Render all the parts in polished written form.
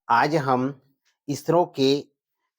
आज हम इसरो के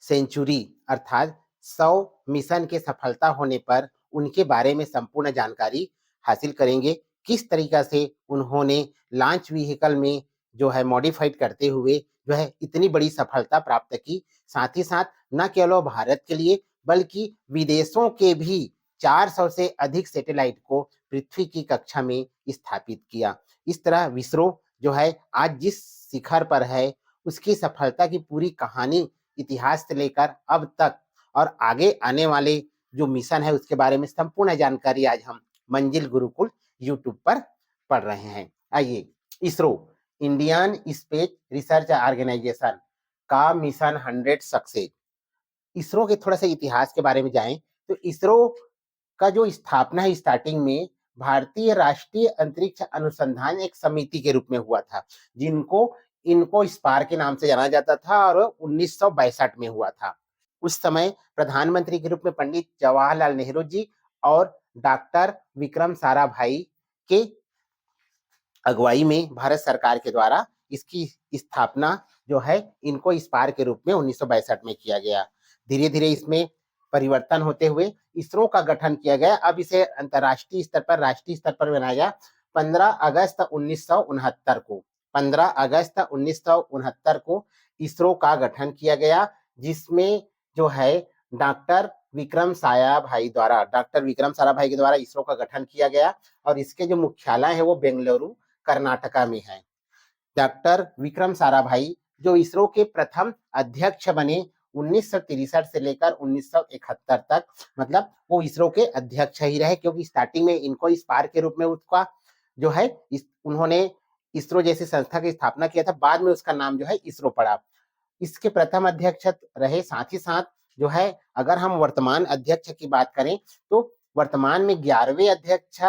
सेंचुरी अर्थात 100 मिशन के सफलता होने पर उनके बारे में संपूर्ण जानकारी हासिल करेंगे। किस तरीका से उन्होंने लॉन्च व्हीकल में जो है मॉडिफाइड करते हुए जो है इतनी बड़ी सफलता प्राप्त की। साथ ही साथ न केवल भारत के लिए बल्कि विदेशों के भी 400 से अधिक सैटेलाइट को पृथ्वी की कक्षा में स्थापित किया। इस तरह विसरो जो है आज जिस शिखर पर है उसकी सफलता की पूरी कहानी इतिहास से लेकर अब तक और आगे आने वाले जो मिशन है उसके बारे में संपूर्ण जानकारी आज हम मंजिल गुरुकुल यूट्यूब पर पढ़ रहे हैं। आइए, ISRO Indian space research organisation का मिशन 100 सक्सेस। इसरो के थोड़ा सा इतिहास के बारे में जाएं तो इसरो का जो स्थापना है स्टार्टिंग में भारतीय राष्ट्रीय अंतरिक्ष अनुसंधान एक समिति के रूप में हुआ था, जिनको इनको स्पार के नाम से जाना जाता था और 1962 में हुआ था। उस समय प्रधानमंत्री के रूप में पंडित जवाहरलाल नेहरू जी और डॉक्टर विक्रम साराभाई के अगुवाई में भारत सरकार के द्वारा इसकी स्थापना जो है इनको स्पार के रूप में 1962 में किया गया। धीरे धीरे इसमें परिवर्तन होते हुए इसरो का गठन किया गया। अब इसे अंतर्राष्ट्रीय स्तर पर राष्ट्रीय स्तर पर बनाया गया 15 अगस्त 1969 को। 15 अगस्त 1969 को इसरो का गठन किया गया, जिसमें जो है डॉक्टर विक्रम साराभाई के द्वारा इसरो का गठन किया गया और इसके जो मुख्यालय है वो बेंगलुरु कर्नाटका में है। डॉक्टर विक्रम साराभाई जो इसरो के प्रथम अध्यक्ष बने 1963 से लेकर 1971 तक, मतलब वो इसरो के अध्यक्ष ही रहे, क्योंकि स्टार्टिंग में इनको स्पार के रूप में उसका जो है उन्होंने इसरो जैसी संस्था की स्थापना किया था। बाद में उसका नाम जो है इसरो पड़ा। इसके प्रथम अध्यक्ष रहे। साथ ही साथ जो है अगर हम वर्तमान अध्यक्ष की बात करें तो वर्तमान में 11वें अध्यक्ष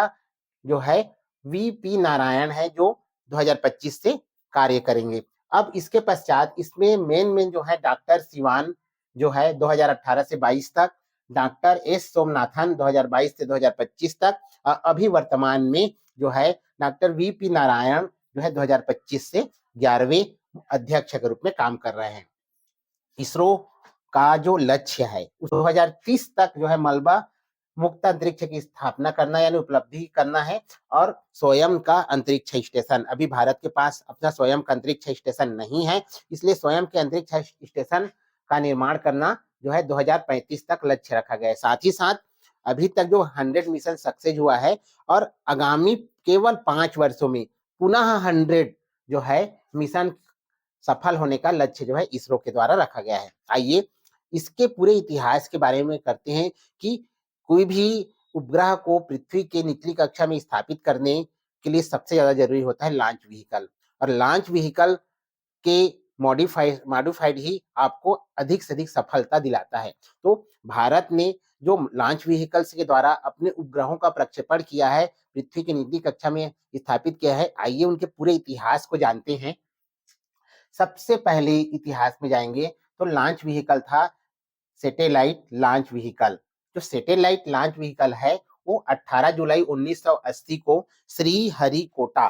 जो है वीपी नारायण है, जो 2025 से कार्य करेंगे। अब इसके पश्चात इसमें मेन जो है डॉक्टर सिवान जो है 2018 से 22 तक, डॉक्टर एस सोमनाथन 2022 से 2025 तक, अभी वर्तमान में जो है डॉक्टर वीपी नारायण जो है 2025 से 11वें अध्यक्ष के रूप में काम कर रहे हैं। इसरो का जो लक्ष्य है 2030 तक जो है मलबा मुक्त अंतरिक्ष की स्थापना करना यानी उपलब्धि करना है और स्वयं का अंतरिक्ष स्टेशन। अभी भारत के पास अपना स्वयं का अंतरिक्ष स्टेशन नहीं है, इसलिए स्वयं के अंतरिक्ष स्टेशन का निर्माण करना जो है 2035 तक लक्ष्य रखा गया है। साथ ही साथ अभी तक जो 100 मिशन सक्सेस हुआ है और आगामी केवल 5 वर्षों में पुनः 100 जो है मिशन सफल होने का लक्ष्य जो है इसरो के द्वारा रखा गया है। आइए इसके पूरे इतिहास के बारे में करते हैं कि कोई भी उपग्रह को पृथ्वी के निचली कक्षा में स्थापित करने के लिए सबसे ज्यादा जरूरी होता है लॉन्च व्हीकल, और लॉन्च व्हीकल के मॉडिफाइड ही आपको अधिक से अधिक सफलता दिलाता है। तो भारत ने जो लॉन्च व्हीकल्स के द्वारा अपने उपग्रहों का प्रक्षेपण किया है, पृथ्वी की निचली कक्षा में स्थापित किया है, आइए उनके पूरे इतिहास को जानते हैं। सबसे पहले इतिहास में जाएंगे तो लॉन्च व्हीकल था सैटेलाइट लॉन्च व्हीकल। जो सैटेलाइट लॉन्च व्हीकल है वो 18 जुलाई 1980 को श्रीहरिकोटा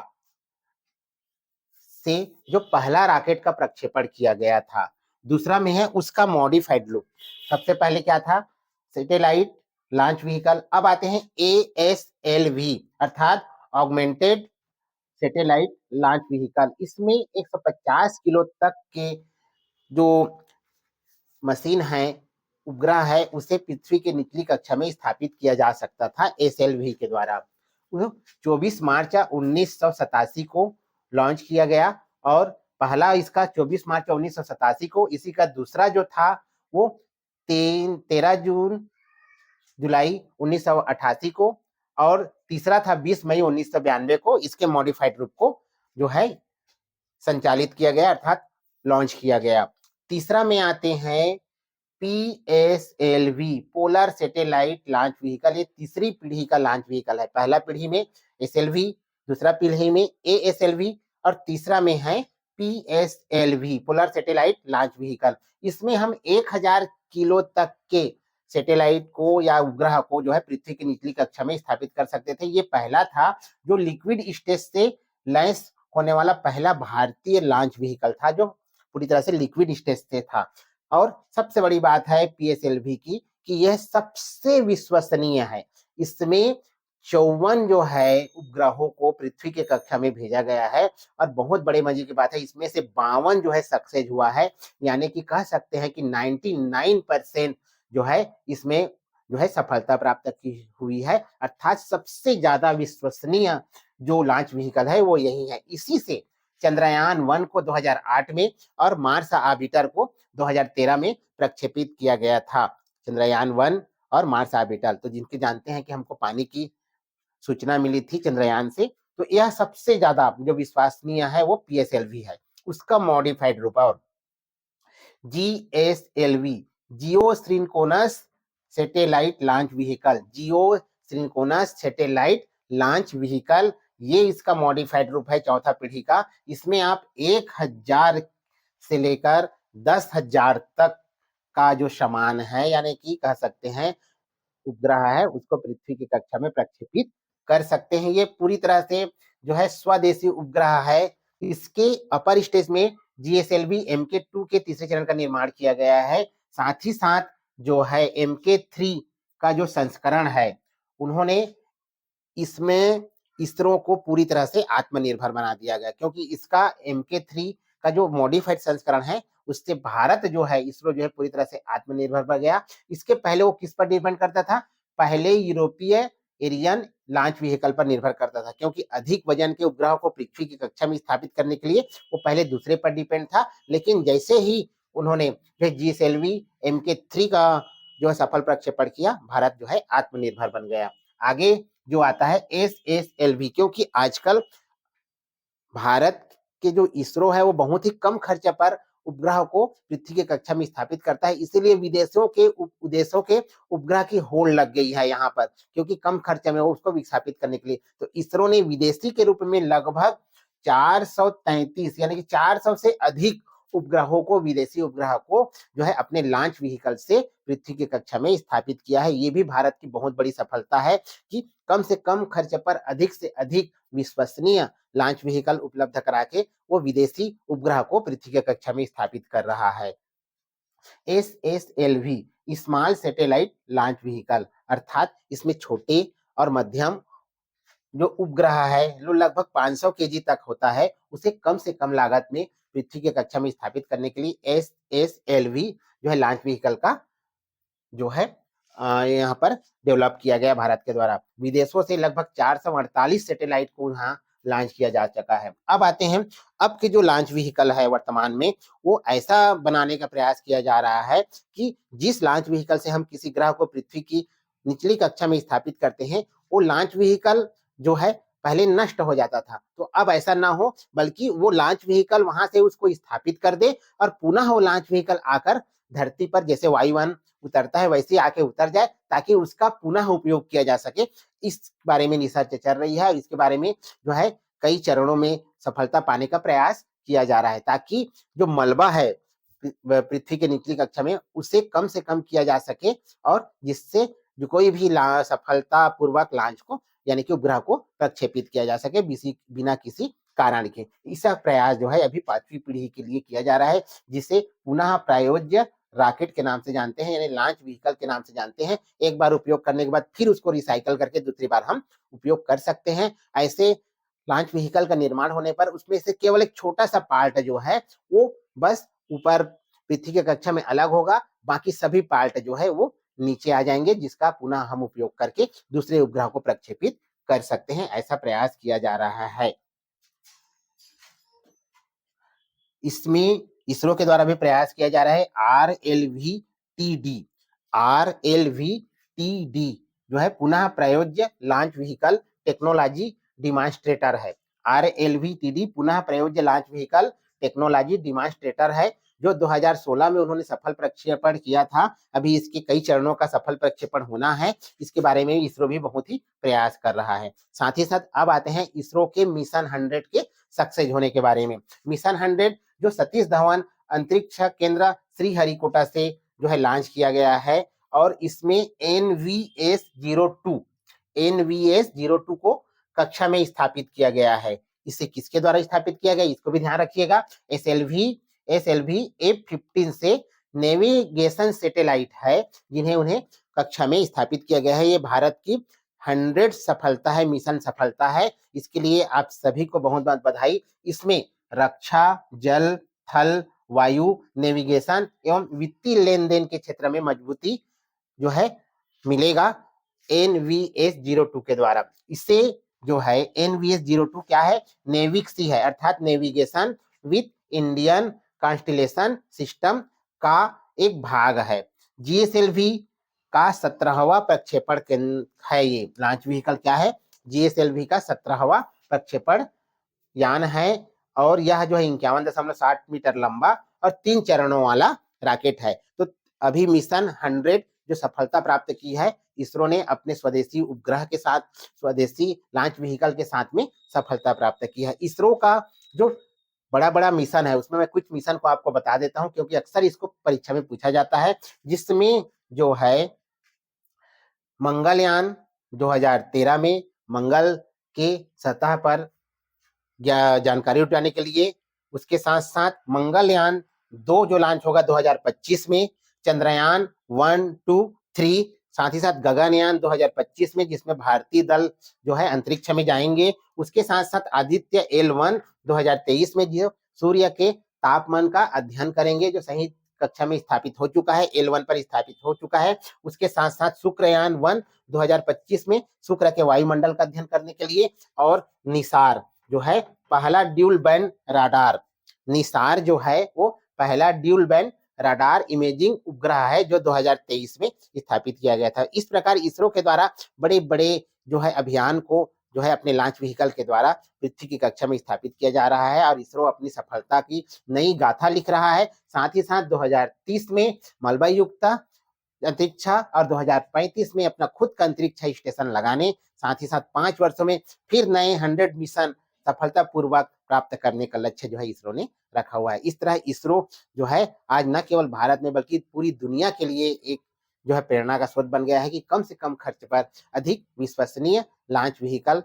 से जो पहला रॉकेट का प्रक्षेपण किया गया था। दूसरा में है उसका मॉडिफाइड लुक। सबसे पहले क्या था? Satellite launch vehicle. अब आते हैं ASLV अर्थात ऑगमेंटेड सैटेलाइट लॉन्च व्हीकल। इसमें 150 किलो तक के जो मशीन है, उपग्रह है, उसे पृथ्वी के निचली कक्षा में स्थापित किया जा सकता था SLV के द्वारा। 24 मार्च 1987 को लॉन्च किया गया और पहला इसका 24 मार्च 1987 को, इसी का दूसरा जो था वो 13 जुलाई 1988 को और तीसरा था 20 मई 1992 को। इसके मॉडिफाइड रूप को जो है संचालित किया गया अर्थात लॉन्च किया गया। तीसरा में आते हैं PSLV polar satellite launch vehicle. ये तीसरी पीढ़ी का लॉन्च व्हीकल है। पहला पीढ़ी में SLV, दूसरा पीढ़ी में ASLV और तीसरा में है PSLV polar satellite launch vehicle. इसमें हम 1000 किलो तक के सैटेलाइट को या उपग्रह को जो है पृथ्वी की निचली कक्षा में स्थापित कर सकते थे। ये पहला था जो लिक्विड स्टेज से लैस होने वाला पहला भारतीय लॉन्च व्हीकल था, जो पूरी तरह से लिक्विड स्टेज से था। और सबसे बड़ी बात है पीएसएलवी की कि यह सबसे विश्वसनीय है। इसमें 54 जो है उपग्रहों को पृथ्वी के कक्षा में भेजा गया है और बहुत बड़े मजे की बात है इसमें से 52 जो है सक्सेस हुआ है, यानी कि कह सकते हैं कि 99% जो है इसमें जो है सफलता प्राप्त की हुई है, अर्थात सबसे ज्यादा विश्वसनीय जो लॉन्च व्हीकल है वो यही है। इसी से चंद्रयान 1 को 2008 में और मार्स ऑर्बिटर को 2013 में प्रक्षेपित किया गया था। चंद्रयान 1 और मार्स ऑर्बिटर, तो जिनके जानते हैं कि हमको पानी की सूचना मिली थी चंद्रयान से, तो यह सबसे ज्यादा जो विश्वसनीय है वो पीएसएलवी है। उसका मॉडिफाइड रूप और जीएसएलवी, जियो सिंक्रोनस सैटेलाइट लॉन्च व्हीकल, जियो सिंक्रोनस सैटेलाइट लॉन्च व्हीकल, ये इसका मॉडिफाइड रूप है चौथा पीढ़ी का। इसमें आप 1000 से लेकर 10,000 तक का जो सामान है, यानी कि कह सकते हैं उपग्रह है, उसको पृथ्वी की कक्षा में प्रक्षेपित कर सकते हैं। ये पूरी तरह से जो है स्वदेशी उपग्रह है। इसके अपर स्टेज में जीएसएलवी MK2 के तीसरे चरण का निर्माण किया गया है। साथ ही साथ जो है MK3 का जो संस्करण है, उन्होंने इसमें इसरो को पूरी तरह से आत्मनिर्भर बना दिया गया, क्योंकि इसका MK3 का जो मॉडिफाइड संस्करण है उससे भारत जो है इसरो जो है पूरी तरह से आत्मनिर्भर बन गया। इसके पहले वो किस पर डिपेंड करता था? पहले यूरोपीय एरियन लॉन्च व्हीकल पर निर्भर करता था, क्योंकि अधिक वजन के उपग्रह को पृथ्वी की कक्षा में स्थापित करने के लिए वो पहले दूसरे पर डिपेंड था। लेकिन जैसे ही उन्होंने जीएसएलवी MK3 का जो है सफल प्रक्षेपण किया, भारत जो है आत्मनिर्भर बन गया। आगे जो आता है SSLV, क्योंकि आजकल भारत के जो इसरो है वो बहुत ही कम खर्चे पर उपग्रह को पृथ्वी के कक्षा में स्थापित करता है, इसीलिए विदेशों के उपग्रह की होड़ लग गई है यहाँ पर, क्योंकि कम खर्चे में वो उसको विस्थापित करने के लिए। तो इसरो ने विदेशी के रूप में लगभग 433 यानी कि 400 से अधिक उपग्रहों को, विदेशी उपग्रह को जो है अपने लॉन्च व्हीकल से पृथ्वी की कक्षा में स्थापित किया है। ये भी भारत की बहुत बड़ी सफलता है कि कम से कम खर्च पर अधिक से अधिक विश्वसनीय लॉन्च व्हीकल उपलब्ध करा के वो विदेशी उपग्रह को पृथ्वी की कक्षा में स्थापित कर रहा है। SSLV, small satellite launch vehicle, अर्थात इसमें छोटे और मध्यम जो उपग्रह है जो लगभग 500 केजी तक होता है, उसे कम से कम लागत में पृथ्वी की कक्षा में स्थापित करने के लिए SSLV जो है लॉन्च व्हीकल का जो है यहाँ पर डेवलप किया गया भारत के द्वारा। विदेशों से लगभग 448 सैटेलाइट को यहाँ लॉन्च किया जा चुका है। अब आते हैं, अब के जो लॉन्च व्हीकल है वर्तमान में, वो ऐसा बनाने का प्रयास किया जा रहा है कि जिस लॉन्च व्हीकल से हम किसी ग्रह को पृथ्वी की निचली कक्षा में स्थापित करते हैं, वो लॉन्च व्हीकल जो है पहले नष्ट हो जाता था। तो अब ऐसा ना हो, बल्कि वो लॉन्च व्हीकल वहां से उसको स्थापित कर दे और पुनः वो लॉन्च व्हीकल आकर धरती पर जैसे वायुयान उतरता है वैसे आके उतर जाए, ताकि उसका पुनः उपयोग किया जा सके। इस बारे में रिसर्च चल रही है और इसके बारे में जो है कई चरणों में सफलता पाने का प्रयास किया जा रहा है, ताकि जो मलबा है पृथ्वी के निचली कक्षा में उसे कम से कम किया जा सके, और जिससे जो कोई भी सफलता पूर्वक लॉन्च को यानी कि उपग्रह को प्रक्षेपित किया जा सके बिना किसी कारण के। इसका प्रयास जो है अभी 5वीं पीढ़ी के लिए किया जा रहा है, जिसे पुनः प्रायोज्य रॉकेट के नाम से जानते हैं, यानी लॉन्च व्हीकल के नाम से जानते हैं। एक बार उपयोग करने के बाद फिर उसको रिसाइकल करके दूसरी बार हम उपयोग कर सकते हैं। ऐसे लॉन्च व्हीकल का निर्माण होने पर उसमें से केवल एक छोटा सा पार्ट जो है वो बस ऊपर पृथ्वी की कक्षा में अलग होगा, बाकी सभी पार्ट जो है वो नीचे आ जाएंगे, जिसका पुनः हम उपयोग करके दूसरे उपग्रह को प्रक्षेपित कर सकते हैं। ऐसा प्रयास किया जा रहा है। इसमें इसरो के द्वारा भी प्रयास किया जा रहा है। RLVTD जो है पुनः प्रायोज्य लॉन्च व्हीकल टेक्नोलॉजी डिमॉन्स्ट्रेटर है। RLVTD पुनः प्रायोज्य लॉन्च व्हीकल टेक्नोलॉजी डिमॉन्स्ट्रेटर है, जो 2016 में उन्होंने सफल प्रक्षेपण किया था। अभी इसके कई चरणों का सफल प्रक्षेपण होना है, इसके बारे में इसरो भी बहुत ही प्रयास कर रहा है। साथ ही साथ अब आते हैं इसरो के मिशन 100 के सक्सेस होने के बारे में। मिशन 100 जो सतीश धवन अंतरिक्ष केंद्र श्रीहरिकोटा से जो है लॉन्च किया गया है, और इसमें NVS-02 को कक्षा में स्थापित किया गया है। इसे किसके द्वारा स्थापित किया गया, इसको भी ध्यान रखिएगा। SLV F-15 से नेविगेशन सैटेलाइट है, जिन्हें उन्हें कक्षा में स्थापित किया गया है। ये भारत की 100 सफलता है, मिशन सफलता है। इसके लिए आप सभी को बहुत-बहुत बधाई। इसमें रक्षा, जल, थल, वायु, नेविगेशन एवं वित्तीय लेन-देन के क्षेत्र में मजबूती जो है मिलेगा NVS-02 के द्वारा। इससे जो है NVS-02 क्या है? नेविक्सी है, अर्थात navigation with Indian constellation system का एक भाग है। GSLV का 17वां प्रक्षेपण है। ये लॉन्च व्हीकल क्या है? GSLV का 17वां प्रक्षेपण यान है और यह जो है 51.60 मीटर लंबा और 3 चरणों वाला रॉकेट है। तो अभी मिशन 100 जो सफलता प्राप्त की है इसरो ने अपने स्वदेशी उपग्रह के साथ, स्वदेशी लॉन्च व्हीकल के साथ में सफलता प्राप्त की है। इसरो का जो बड़ा-बड़ा मिशन है उसमें मैं कुछ मिशन को आपको बता देता हूं, क्योंकि अक्सर इसको परीक्षा में पूछा जाता है, जिसमें जो है मंगलयान 2013 में मंगल के सतह पर जानकारी उठाने के लिए, उसके साथ साथ मंगलयान 2 जो लॉन्च होगा 2025 में, चंद्रयान 1, 2, 3, साथ ही साथ गगनयान 2025 में, जिसमें भारतीय दल जो है अंतरिक्ष में जाएंगे। उसके साथ साथ आदित्य L1 2023 में जो सूर्य के तापमान का अध्ययन करेंगे, जो सही कक्षा में स्थापित हो चुका है, L1 पर स्थापित हो चुका है। उसके साथ साथ शुक्रयान 1 2025 में शुक्र के वायुमंडल का अध्ययन करने के लिए, और निसार जो है पहला ड्यूल बैंड राडार, निसार जो है वो पहला ड्यूल बैंड राडार इमेजिंग उपग्रह है जो 2023 में स्थापित किया गया था। इस प्रकार इसरो के द्वारा बड़े-बड़े जो है अभियान को जो है अपने लॉन्च व्हीकल के द्वारा पृथ्वी की कक्षा में स्थापित किया जा रहा है और इसरो अपनी सफलता की नई गाथा लिख रहा है। साथ ही साथ 2030 में मलबा युक्त अंतरिक्ष और 2035 में अपना खुद का अंतरिक्ष स्टेशन लगाने, साथ ही साथ 5 वर्षों में फिर नए 100 मिशन सफलतापूर्वक प्राप्त करने का लक्ष्य जो है इसरो ने रखा हुआ है। इस तरह इसरो जो है आज न केवल भारत में बल्कि पूरी दुनिया के लिए एक जो है प्रेरणा का स्रोत बन गया है कि कम से कम खर्च पर अधिक विश्वसनीय लॉन्च व्हीकल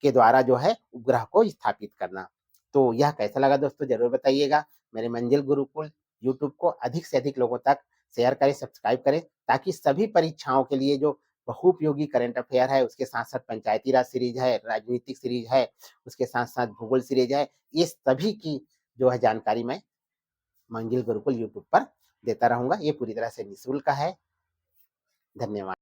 के द्वारा जो है उपग्रह को स्थापित करना। तो यह कैसा लगा दोस्तों, जरूर बताइएगा। मेरे मंजिल गुरुकुल यूट्यूब को अधिक से अधिक लोगों तक शेयर करें, सब्सक्राइब करें, ताकि सभी परीक्षाओं के लिए जो बहुउपयोगी करंट अफेयर है, उसके साथ साथ पंचायती राज सीरीज है, राजनीतिक सीरीज है, उसके साथ साथ भूगोल सीरीज है, ये सभी की जो है जानकारी मैं मंजिल गुरुकुल यूट्यूब पर देता रहूंगा। ये पूरी तरह से निःशुल्क है। धन्यवाद।